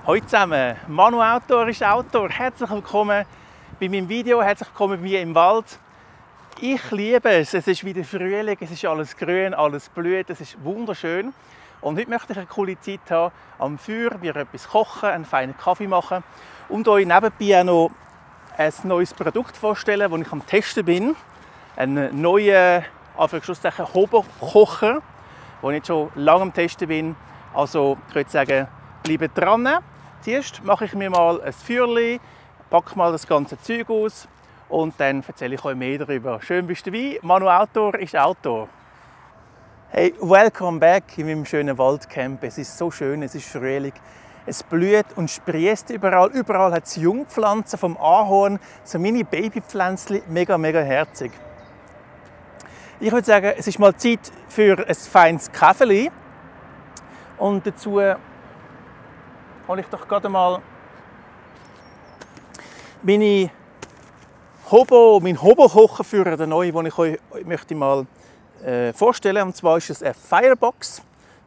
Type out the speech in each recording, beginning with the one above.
Hallo zusammen, Manu Outdoor ist Outdoor. Herzlich willkommen bei meinem Video, herzlich willkommen bei mir im Wald. Ich liebe es, es ist wieder Frühling, es ist alles grün, alles blüht, es ist wunderschön. Und heute möchte ich eine coole Zeit haben, am Feuer, mir etwas kochen, einen feinen Kaffee machen und euch nebenbei auch noch ein neues Produkt vorstellen, das ich am Testen bin. Einen neuen, Hobo-Kocher, den ich jetzt schon lange am Testen bin. Also ich würde sagen, bleibt dran. Zuerst mache ich mir mal ein Feuerchen, packe mal das ganze Zeug aus und dann erzähle ich euch mehr darüber. Schön bist du dabei. Manu Outdoor ist Outdoor. Hey, welcome back in meinem schönen Waldcamp. Es ist so schön, es ist Frühling. Es blüht und sprießt überall. Überall hat es Jungpflanzen vom Ahorn, so mini Babypflänzchen, mega, mega herzig. Ich würde sagen, es ist mal Zeit für ein feines Kaffee. Und dazu hole ich doch gerade mal meinen Hobo-Kocher für den neuen, den ich euch möchte mal vorstellen. Und zwar ist es eine Firebox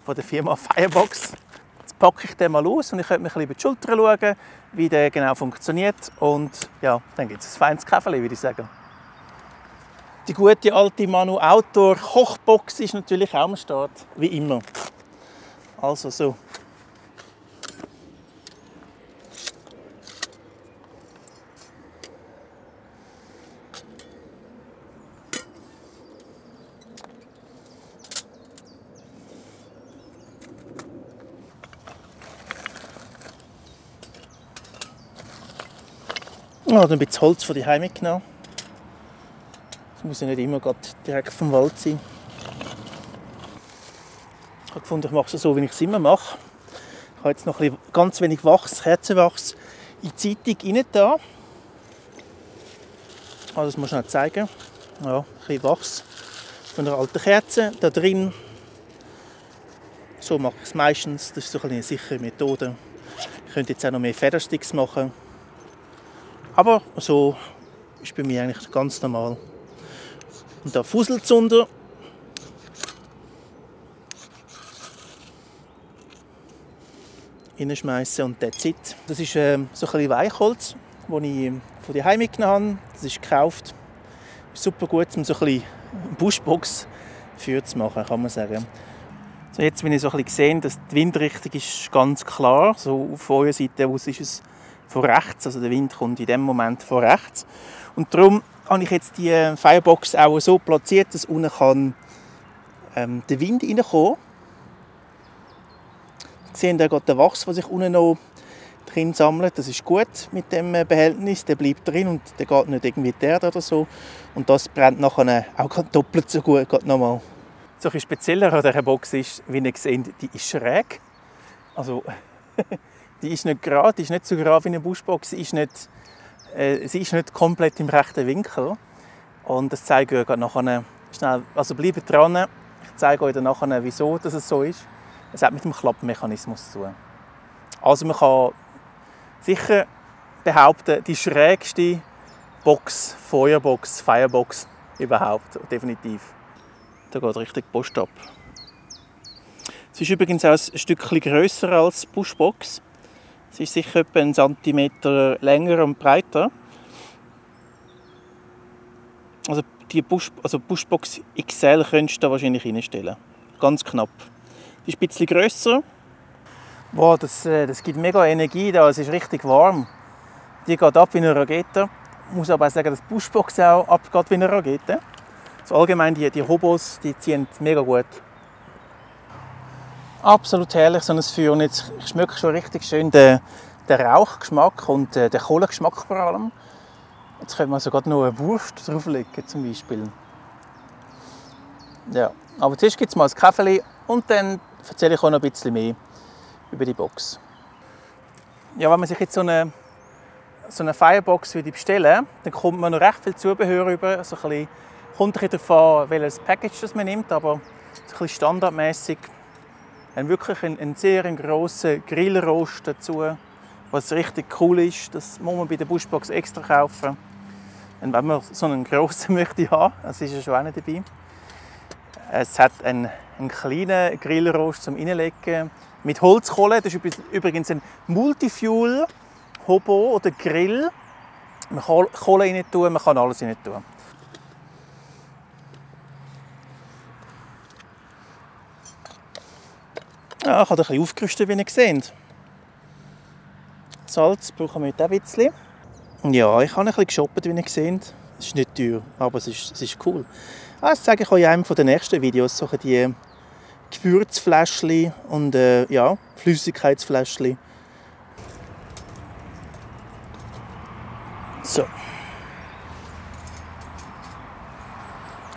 von der Firma Firebox. Jetzt packe ich den mal aus und ich könnte mir ein bisschen über die Schulter schauen, wie der genau funktioniert. Und ja, dann gibt es ein feines Kaffee, würde ich sagen. Die gute alte Manu Outdoor Kochbox ist natürlich auch am Start, wie immer. Also so. Ich habe ein bisschen Holz von daheim mitgenommen. Es muss ja nicht immer direkt vom Wald sein. Ich habe gefunden, ich mache es so, wie ich es immer mache. Ich habe jetzt noch ganz wenig Wachs, Kerzenwachs in die Zeitung rein da. Also das muss ich noch zeigen. Ja, ein bisschen Wachs von einer alten Kerze da drin. So mache ich es meistens. Das ist so eine sichere Methode. Ich könnte jetzt auch noch mehr Federsticks machen. Aber so ist bei mir eigentlich ganz normal. Und da fuselt es unter. Reinschmeißen und that's it. Das ist so ein bisschen Weichholz, das ich von daheim mitgenommen habe. Das ist gekauft. Ist super gut, um so ein bisschen Buschbox für zu machen, kann man sagen. So, jetzt, wenn ich so ein bisschen sehe, dass die Windrichtung ist ganz klar. So auf eurer Seite aus ist es von rechts, also der Wind kommt in dem Moment von rechts. Und darum habe ich jetzt die Firebox auch so platziert, dass unten kann der Wind reinkommen. Sie sehen da gerade den Wachs, der sich unten noch drin sammelt. Das ist gut mit dem Behältnis, der bleibt drin und der geht nicht irgendwie der oder so. Und das brennt nachher auch doppelt so gut, gerade nochmal. So ein spezieller an dieser Box ist, wie ihr seht, die ist schräg. Also die ist nicht gerade, die ist nicht so gerade wie eine Buschbox, sie ist nicht komplett im rechten Winkel. Und das zeige ich euch nachher schnell. Also bleibt dran, ich zeige euch dann nachher, wieso das so ist. Es hat mit dem Klappmechanismus zu tun. Also man kann sicher behaupten, die schrägste Box, Feuerbox, Firebox überhaupt, definitiv. Da geht richtig die Post ab. Es ist übrigens auch ein Stückchen grösser als die Buschbox. Es ist sicher etwa 1 cm länger und breiter. Also die Buschbox XL könntest du da wahrscheinlich reinstellen. Ganz knapp. Die ist ein bisschen grösser. Wow, das gibt mega Energie da, es ist richtig warm. Die geht ab wie eine Rakete. Ich muss aber auch sagen, dass die Buschbox auch abgeht wie eine Rakete. Also allgemein die Hobos, die ziehen mega gut. Absolut herrlich, so ein Feuer. Und jetzt schmecke ich schon richtig schön den Rauchgeschmack und den Kohlengeschmack vor allem. Jetzt könnte man sogar noch eine Wurst drauflegen, zum Beispiel. Ja, aber zuerst gibt es mal ein Kaffee und dann erzähle ich euch noch ein bisschen mehr über die Box. Ja, wenn man sich jetzt so eine Firebox bestellen würde, dann kommt man noch recht viel Zubehör über. Also kommt ein bisschen darauf an, welches Package das man nimmt, aber so ein bisschen standardmäßig. Wirklich einen sehr grossen Grillrost dazu, was richtig cool ist. Das muss man bei der Buschbox extra kaufen. Und wenn man so einen grossen möchte haben, das ist ja schon auch nicht dabei. Es hat einen einen kleinen Grillrost zum Reinlegen mit Holzkohle. Das ist übrigens ein Multifuel Hobo oder Grill. Man kann Kohle rein tun, man kann alles rein tun. Ja, ich habe ein bisschen aufgerüstet, wie ihr seht. Salz brauchen wir heute auch ein bisschen. Ja, ich habe ein bisschen geshoppt, wie ihr seht. Es ist nicht teuer, aber es ist cool. Das zeige ich euch in einem der nächsten Videos. So die Gewürzfläschchen und ja, Flüssigkeitsfläschchen. So.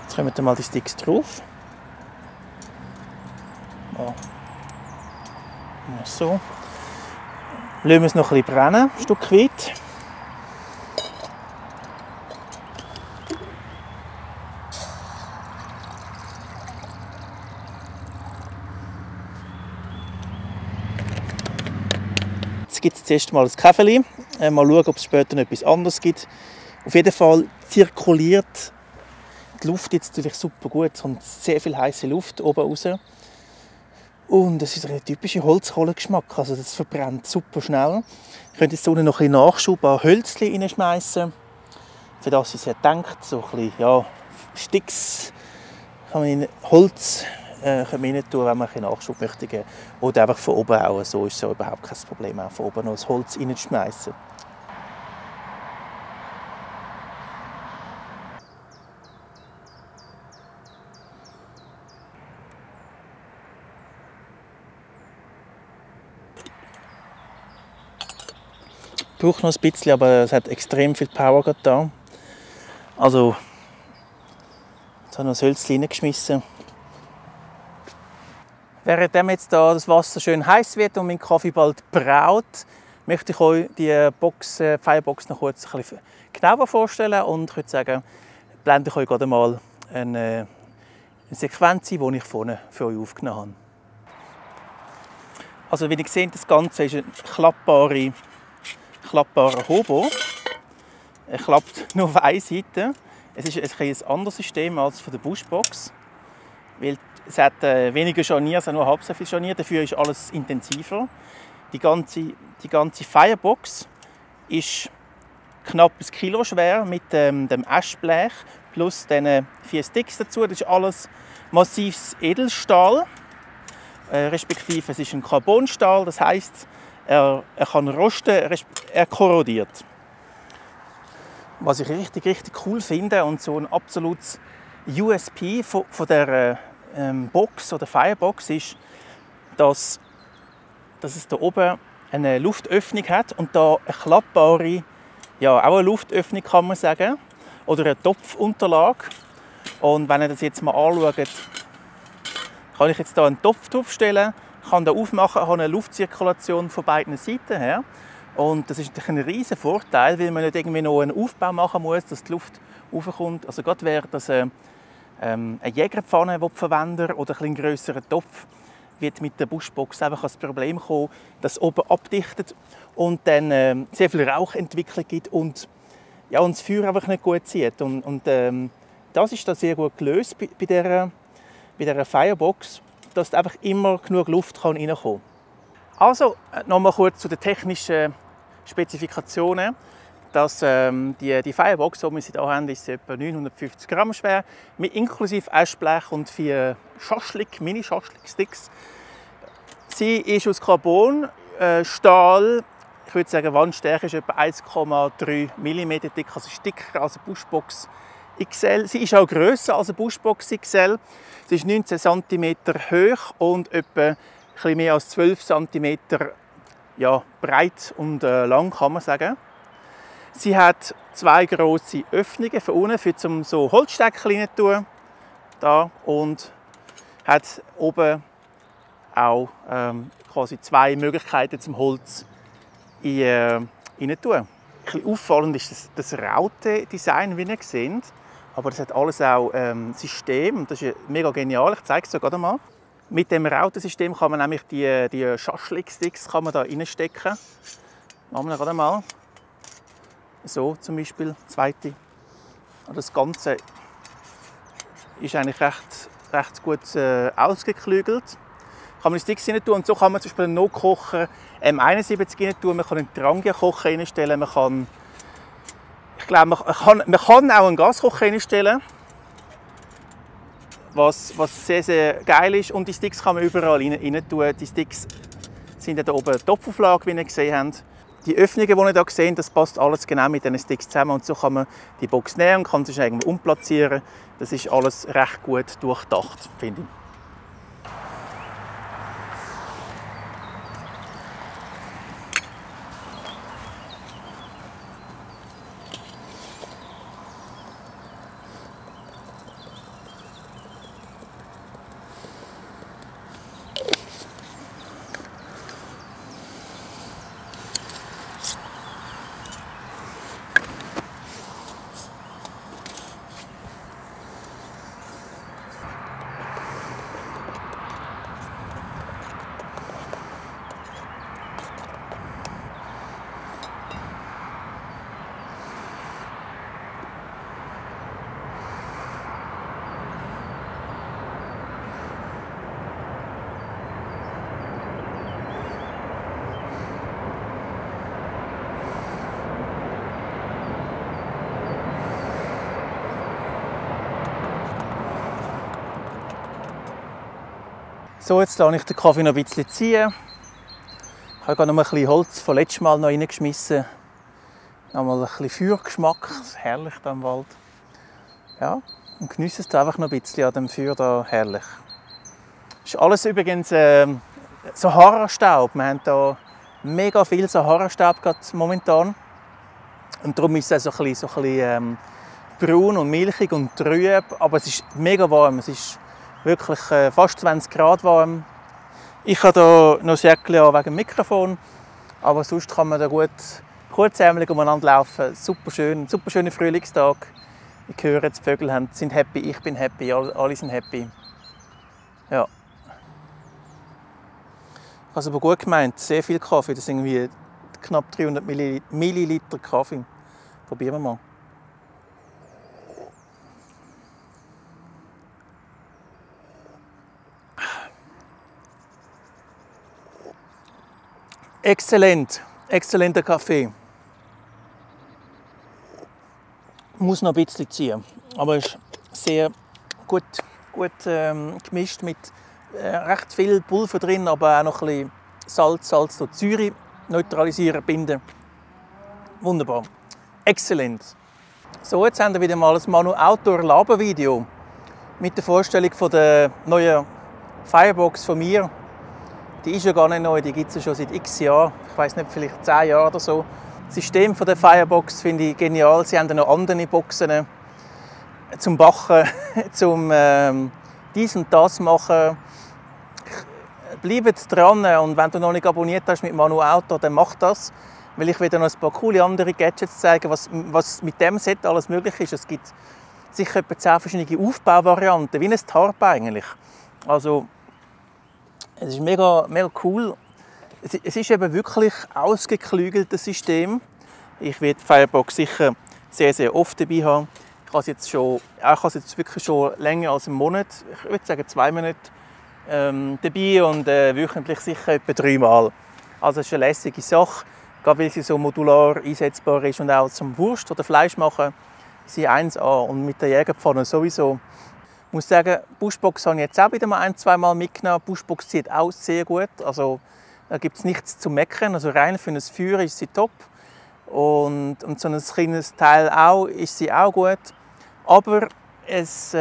Jetzt kommen wir mal die Sticks drauf. Oh. So. Lassen wir es noch ein bisschen brennen, ein Stück weit. Jetzt gibt es zuerst mal ein Käferli. Mal schauen, ob es später noch etwas anderes gibt. Auf jeden Fall zirkuliert die Luft jetzt natürlich super gut. Es kommt sehr viel heiße Luft oben raus. Und es ist ein typischer Holzkohlengeschmack. Also das verbrennt super schnell. Ich könnte jetzt unten noch ein bisschen Nachschub an Hölzchen reinschmeißen. Für das ist es gedacht. So ein bisschen, ja, Sticks kann man in Holz rein tun, wenn man ein bisschen Nachschub möchte. Oder einfach von oben auch. So ist es ja überhaupt kein Problem, auch von oben noch das Holz reinschmeißen. Braucht noch ein bisschen, aber es hat extrem viel Power da. Also, jetzt habe ich noch das Hölzchen reingeschmissen. Während jetzt da das Wasser schön heiß wird und mein Kaffee bald braut, möchte ich euch die Firebox noch kurz ein bisschen genauer vorstellen und ich würde sagen, blende ich euch gerade mal eine Sequenz ein, die ich vorne für euch aufgenommen habe. Also wie ihr seht, das Ganze ist ein klappbarer Hobo. Er klappt nur auf eine Seite. Es ist ein anderes System als von der Bushbox, weil es hat weniger Scharnier, es hat nur halb so viel Scharnier. Dafür ist alles intensiver. Die ganze Firebox ist knapp 1 Kilo schwer mit dem Aschblech plus den 4 Sticks dazu. Das ist alles massives Edelstahl, respektive es ist ein Carbonstahl. Das heisst, er kann rosten, er korrodiert. Was ich richtig cool finde und so ein absolutes USP von der Box oder Firebox ist, dass es da oben eine Luftöffnung hat und da eine klappbare, ja auch eine Luftöffnung kann man sagen, oder eine Topfunterlage. Und wenn ihr das jetzt mal anschaut, kann ich jetzt da einen Topf draufstellen, kann da aufmachen, habe eine Luftzirkulation von beiden Seiten her. Und das ist natürlich ein riesen Vorteil, weil man nicht irgendwie noch einen Aufbau machen muss, dass die Luft raufkommt. Also gerade wäre das eine Jägerpfanne verwenden oder ein grösserer Topf, wird mit der Bushbox einfach das Problem kommen, dass es oben abdichtet und dann sehr viel Rauchentwicklung gibt und ja, und das Feuer einfach nicht gut zieht. Und das ist da sehr gut gelöst bei dieser Firebox, dass einfach immer genug Luft reinkommen kann. Also, nochmal kurz zu den technischen Spezifikationen. Die Firebox, die wir hier haben, ist etwa 950 Gramm schwer, mit inklusive Aschblech und 4 Mini-Schaschlik-Sticks. Sie ist aus Carbon, Stahl. Ich würde sagen, Wandstärke ist etwa 1,3 mm dick, also dicker als eine Bushbox XL. Sie ist auch grösser als eine Bushbox XL. Sie ist 19 cm hoch und etwa etwas mehr als 12 cm ja, breit und lang, kann man sagen. Sie hat 2 grosse Öffnungen von unten, für zum so Holzstäckchen rein tun, da, und hat oben auch quasi 2 Möglichkeiten zum Holz rein tun. Ein bisschen auffallend ist das Raute-Design, wie ihr seht. Aber das hat alles auch System. Das ist mega genial. Ich zeige es euch gerade mal. Mit dem Rautensystem kann man nämlich die Schaschlik-Sticks da reinstecken. Machen wir gerade mal. So zum Beispiel, zweite. Und das Ganze ist eigentlich recht recht gut ausgeklügelt. Kann man die Sticks rein tun und so kann man zum Beispiel einen No-Kocher M71 rein tun. Man kann einen Trangia-Kocher reinstellen. Man kann, ich glaube, man kann auch einen Gaskocher reinstellen, was sehr, sehr geil ist. Und die Sticks kann man überall rein tun. Die Sticks sind da oben Topfauflage, wie ihr gesehen habt. Die Öffnungen, die ihr hier seht, das passt alles genau mit diesen Sticks zusammen. Und so kann man die Box nehmen und kann sie irgendwo umplatzieren. Das ist alles recht gut durchdacht, finde ich. So, jetzt lasse ich den Kaffee noch ein bisschen ziehen. Ich habe gerade noch ein bisschen Holz von letztem Mal noch reingeschmissen. Noch mal ein bisschen Feuergeschmack. Das ist herrlich hier im Wald. Ja, und genieße es einfach noch ein bisschen an dem Feuer da. Herrlich. Das ist alles übrigens Sahara-Staub. Wir haben hier mega viel Sahara-Staub momentan. Und darum ist es so ein bisschen braun und milchig und trüb. Aber es ist mega warm. Es ist wirklich fast 20 Grad warm. Ich habe hier noch Säckchen wegen dem Mikrofon, aber sonst kann man da gut kurzärmelig umeinander laufen. Super schöner Frühlingstag. Ich höre, die Vögel sind happy, ich bin happy, alle sind happy. Ja. Ich habe es aber gut gemeint, sehr viel Kaffee, das sind irgendwie knapp 300 Milliliter Kaffee. Probieren wir mal. Exzellenter Kaffee. Muss noch ein bisschen ziehen, aber ist sehr gut gemischt mit recht viel Pulver drin, aber auch noch ein bisschen Salz durch Säure neutralisieren, binden. Wunderbar. Exzellent. So, jetzt haben wir wieder mal ein Manu Outdoor Laber-Video mit der Vorstellung von der neuen Firebox von mir. Die ist ja gar nicht neu, die gibt es ja schon seit x Jahren. Ich weiß nicht, vielleicht 10 Jahre oder so. Das System der Firebox finde ich genial. Sie haben noch andere Boxen zum Backen, zum dies und das machen. Bleibt dran und wenn du noch nicht abonniert hast mit Manu Outdoor, dann mach das. Weil ich wieder noch ein paar coole andere Gadgets zeigen, was mit dem Set alles möglich ist. Es gibt sicher etwa 10 verschiedene Aufbauvarianten, wie ein Tarp eigentlich. Also, es ist mega cool. Es ist eben wirklich ausgeklügeltes System. Ich werde die Firebox sicher sehr, sehr oft dabei haben. Ich habe es jetzt wirklich schon länger als einen Monat, ich würde sagen 2 Monate dabei und wöchentlich sicher etwa 3 Mal. Also es ist eine lässige Sache, gerade weil sie so modular einsetzbar ist und auch zum Wurst oder Fleisch machen. Sie 1A und mit der Jägerpfanne sowieso. Ich muss sagen, die Bushbox habe ich jetzt auch wieder mal 1-2 Mal mitgenommen. Die Bushbox zieht auch sehr gut. Also, da gibt es nichts zu meckern. Also rein für ein Feuer ist sie top. Und so ein kleines Teil auch, ist sie auch gut. Aber es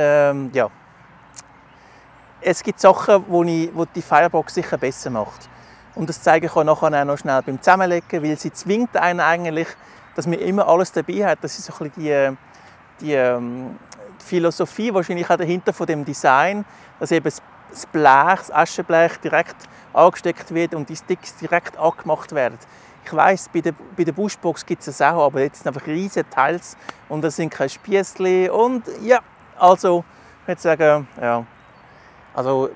gibt Sachen, die die Firebox sicher besser macht. Und das zeige ich euch nachher auch noch schnell beim Zusammenlegen, weil sie zwingt einen eigentlich, dass man immer alles dabei hat. Das ist so ein bisschen die Philosophie wahrscheinlich auch dahinter von dem Design, dass eben das Blech, das Aschenblech direkt angesteckt wird und die Sticks direkt angemacht werden. Ich weiss, bei der Bushbox gibt es das auch, aber jetzt sind einfach riesige Teils und da sind keine Spiessli und ja, also ich würde sagen, ja, also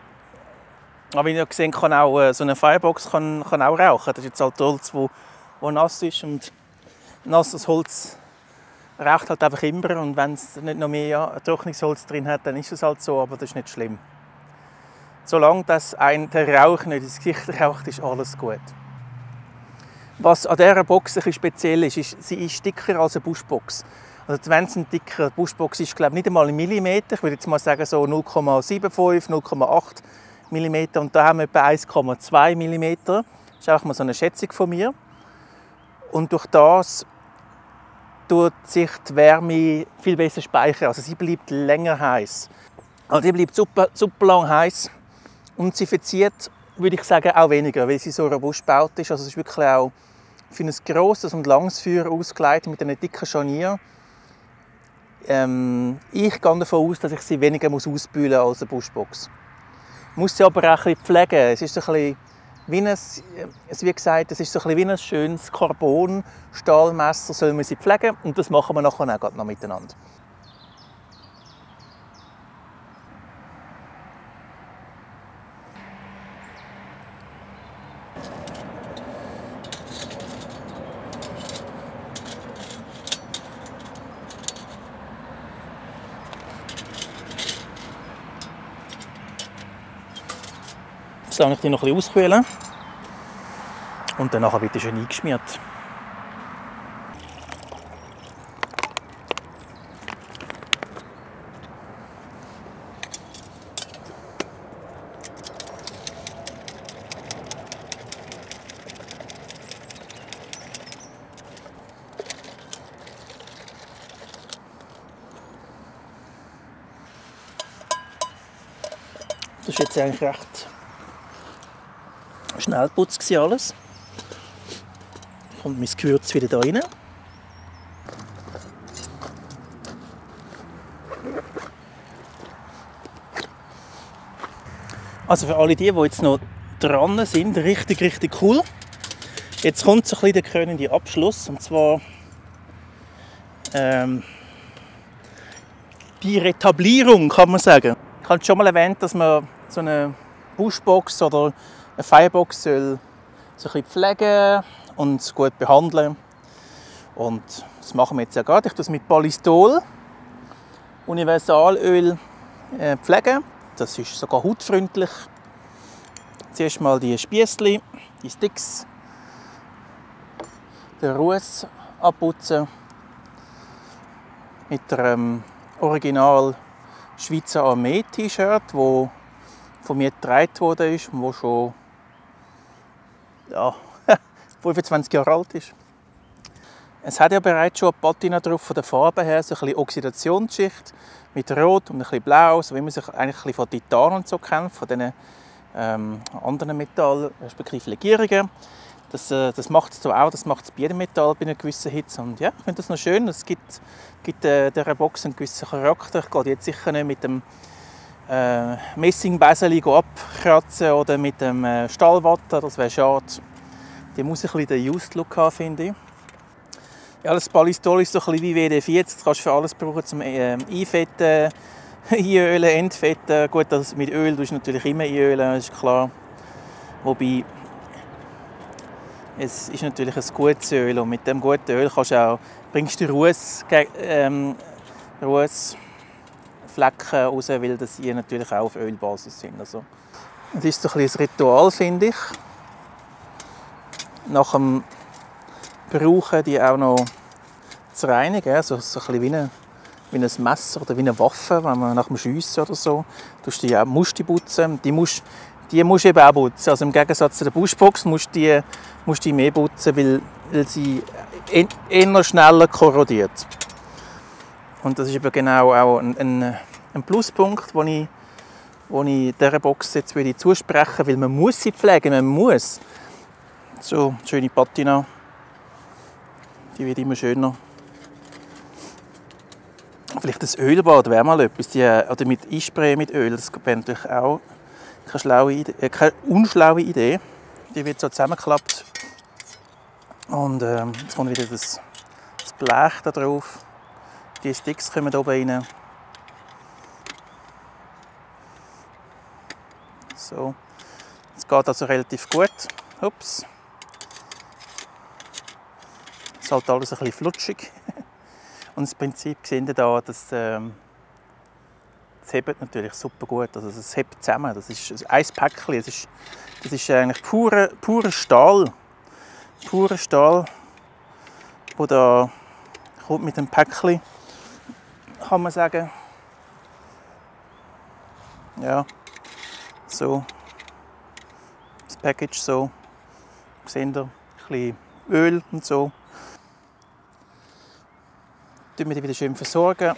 aber wie ihr gesehen kann auch so eine Firebox kann auch rauchen. Das ist jetzt halt Holz, wo nass ist und nasses Holz raucht halt einfach immer und wenn es nicht noch mehr Trocknungsholz drin hat, dann ist es halt so, aber das ist nicht schlimm. Solange das der Rauch nicht ins Gesicht raucht, ist alles gut. Was an dieser Box ein bisschen speziell ist, sie ist dicker als eine Buschbox. Also wenn es ein dicker Buschbox ist, glaube ich, nicht einmal ein Millimeter. Ich würde jetzt mal sagen so 0,75, 0,8 mm. Und da haben wir etwa 1,2 mm. Das ist einfach mal so eine Schätzung von mir. Und durch das tut sich die Wärme viel besser speichern. Also sie bleibt länger heiß. Also die bleibt super lang heiß. Und sie verzieht, würde ich sagen, auch weniger, weil sie so robust gebaut ist. Also es ist wirklich auch für ein grosses und langes Feuer ausgelegt mit einem dicken Scharnier. Ich gehe davon aus, dass ich sie weniger ausbühlen muss als eine Buschbox. Ich muss sie aber auch ein bisschen pflegen. Es ist so ein bisschen wie gesagt, es ist so ein bisschen wie ein schönes Carbon-Stahlmesser, soll man sie pflegen. Und das machen wir nachher auch noch miteinander. Jetzt lasse ich die noch ein bisschen auskühlen und dann wird die schön eingeschmiert. Das ist jetzt eigentlich recht schnell geputzt alles. Kommt mein Gewürz wieder da rein. Also für alle die jetzt noch dran sind, richtig cool. Jetzt kommt so ein bisschen der krönende Abschluss, und zwar die Retablierung, kann man sagen. Ich habe schon mal erwähnt, dass man so eine Buschbox oder eine Firebox soll so ein bisschen pflegen und gut behandeln. Und das machen wir jetzt ja gerade. Ich tue es mit Polystol Universalöl pflegen. Das ist sogar hautfreundlich. Zuerst mal die Spiessli, die Sticks, den Ruß abputzen mit einem Original Schweizer Armee T-Shirt, das von mir getragen wurde, das schon 25 Jahre alt ist. Es hat ja bereits schon eine Patina drauf, von der Farbe her, so ein bisschen Oxidationsschicht mit Rot und ein bisschen Blau, so wie man sich eigentlich ein bisschen von Titan und so kennt, von diesen anderen Metall, respektive Legierungen. Das macht es so auch, das macht es bei jedem Metall bei einer gewissen Hitze. Und ja, ich finde das noch schön, es gibt dieser Box einen gewissen Charakter. Ich gehe jetzt sicher nicht mit dem Messingbeseli abkratzen oder mit dem Stahlwatte, das wäre schade. Die muss ein bisschen den Used-Look haben, finde ich. Ja, das Polystol ist so ein bisschen wie WD-40, das kannst du für alles brauchen, zum Einfetten, einölen, entfetten. Gut, das mit Öl tust du natürlich immer einölen, das ist klar. Wobei, es ist natürlich ein gutes Öl und mit dem guten Öl bringst du Rußflecken raus, weil das hier natürlich auch auf Ölbasis sind. Also, das ist so ein bisschen ein Ritual, finde ich. Nach dem Brauchen die auch noch zu reinigen, also so ein bisschen wie ein Messer oder wie eine Waffe, wenn man nach dem Schiessen oder so, musst du die putzen. Die musst du eben auch putzen. Also im Gegensatz zu der Buschbox musst du die mehr putzen, weil sie eher schneller korrodiert. Und das ist eben genau auch ein Pluspunkt, den ich dieser Box jetzt zusprechen würde, weil man muss sie pflegen, man muss. So, schöne Patina, die wird immer schöner. Vielleicht das Ölbad wäre mal etwas, oder mit Einsprayen mit Öl, das wäre natürlich auch keine unschlaue Idee. Die wird so zusammengeklappt und jetzt kommt wieder das Blech da drauf. Die Sticks kommen oben rein. So, es geht also relativ gut. Ups. Es ist halt alles ein bisschen flutschig. Und das Prinzip sehen Sie da, dass es hebt natürlich super gut. Also es hebt zusammen. Das ist ein Päckchen. Das ist eigentlich purer Stahl. Purer Stahl, der da kommt mit dem Päckchen, kann man sagen. Ja, so. Das Package so. Seht ihr? Ein bisschen Öl und so. Wir die wieder schön versorgen.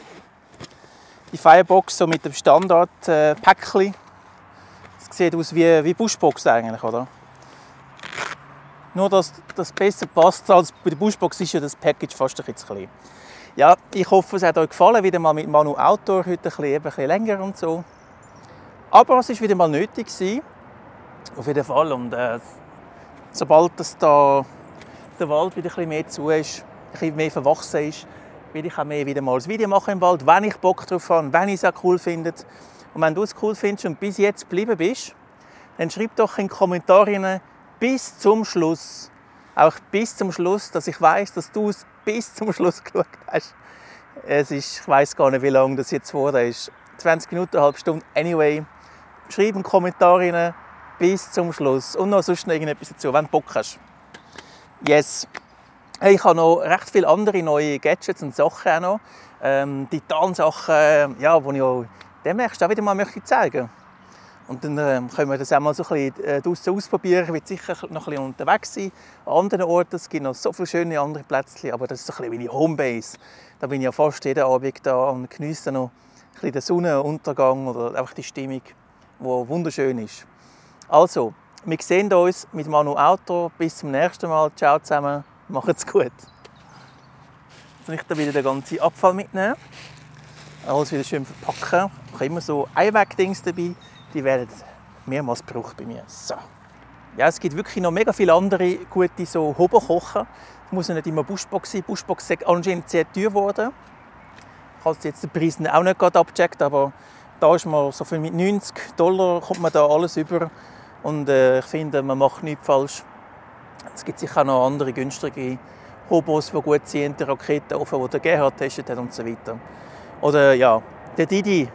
Die Firebox so mit dem Standard-Päckchen. Das sieht aus wie Bushbox eigentlich, oder? Nur, dass das besser passt als bei der Bushbox, ist ja das Package fast ein bisschen klein. Ja, ich hoffe, es hat euch gefallen. Wieder mal mit Manu Outdoor, heute ein bisschen länger und so. Aber es war wieder mal nötig gewesen. Auf jeden Fall. Und sobald das da der Wald wieder ein bisschen mehr zu ist, ein bisschen mehr verwachsen ist, will ich auch mehr wieder mal ein Video machen im Wald, wenn ich Bock drauf habe, wenn ich es auch cool finde. Und wenn du es cool findest und bis jetzt geblieben bist, dann schreib doch in die Kommentare bis zum Schluss, auch bis zum Schluss, dass ich weiss, dass du es bis zum Schluss geschaut hast. Ich weiss gar nicht, wie lange das jetzt geworden ist. 20 Minuten, eine halbe Stunde. Anyway, schreib in die Kommentare bis zum Schluss. Und noch sonst noch irgendetwas dazu, wenn du Bock hast. Yes. Ich habe noch recht viele andere neue Gadgets und Sachen auch noch. Titan-Sachen, ja, die ich auch demnächst auch wieder mal zeigen möchte. Und dann können wir das auch mal so ein bisschen draussen ausprobieren. Ich werde sicher noch ein bisschen unterwegs sein an anderen Orten. Es gibt noch so viele schöne andere Plätze, aber das ist so ein bisschen wie meine Homebase. Da bin ich ja fast jeden Abend da und geniesse noch ein bisschen den Sonnenuntergang oder einfach die Stimmung, die wunderschön ist. Also, wir sehen uns mit Manu Outdoor. Bis zum nächsten Mal. Ciao zusammen. Macht's gut. Jetzt muss ich da wieder den ganzen Abfall mitnehmen. Alles wieder schön verpacken. Ich habe immer so Einweg-Dings dabei. Die werden mehrmals gebraucht bei mir. So. Ja, es gibt wirklich noch mega viele andere gute so Hobo-Kochen. Es muss nicht immer Bushbox sein. Bushbox ist anscheinend sehr teuer geworden. Ich habe jetzt den Preis auch nicht gerade abgecheckt, aber da ist man so viel mit $90 kommt man da alles über. Und ich finde, man macht nichts falsch. Es gibt sicher auch noch andere günstige Hobos, die gut sind, den Raketenofen, den der Gerhard getestet hat und so weiter. Oder ja, der Didi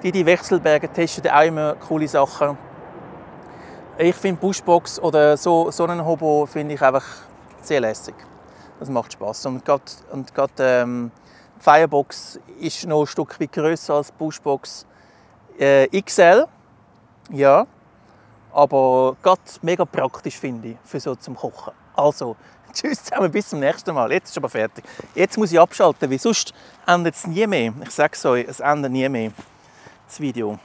Wechselberger testet auch immer coole Sachen. Ich finde Bushbox oder so einen Hobo finde ich einfach sehr lässig. Das macht Spaß. Und gerade Firebox ist noch ein Stück weit grösser als Bushbox XL. Ja, aber gerade mega praktisch finde ich für so zum Kochen. Also, tschüss zusammen, bis zum nächsten Mal. Jetzt ist aber fertig. Jetzt muss ich abschalten, weil sonst endet es nie mehr. Ich sage es euch, es endet nie mehr. Das Video.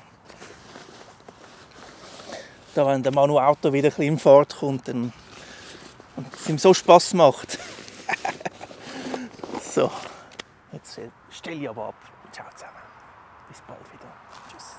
Da, wenn der Manu Auto wieder ein bisschen in Fahrt kommt und es ihm so Spass macht. So, jetzt stelle ich aber ab. Ciao zusammen. Bis bald wieder. Tschüss.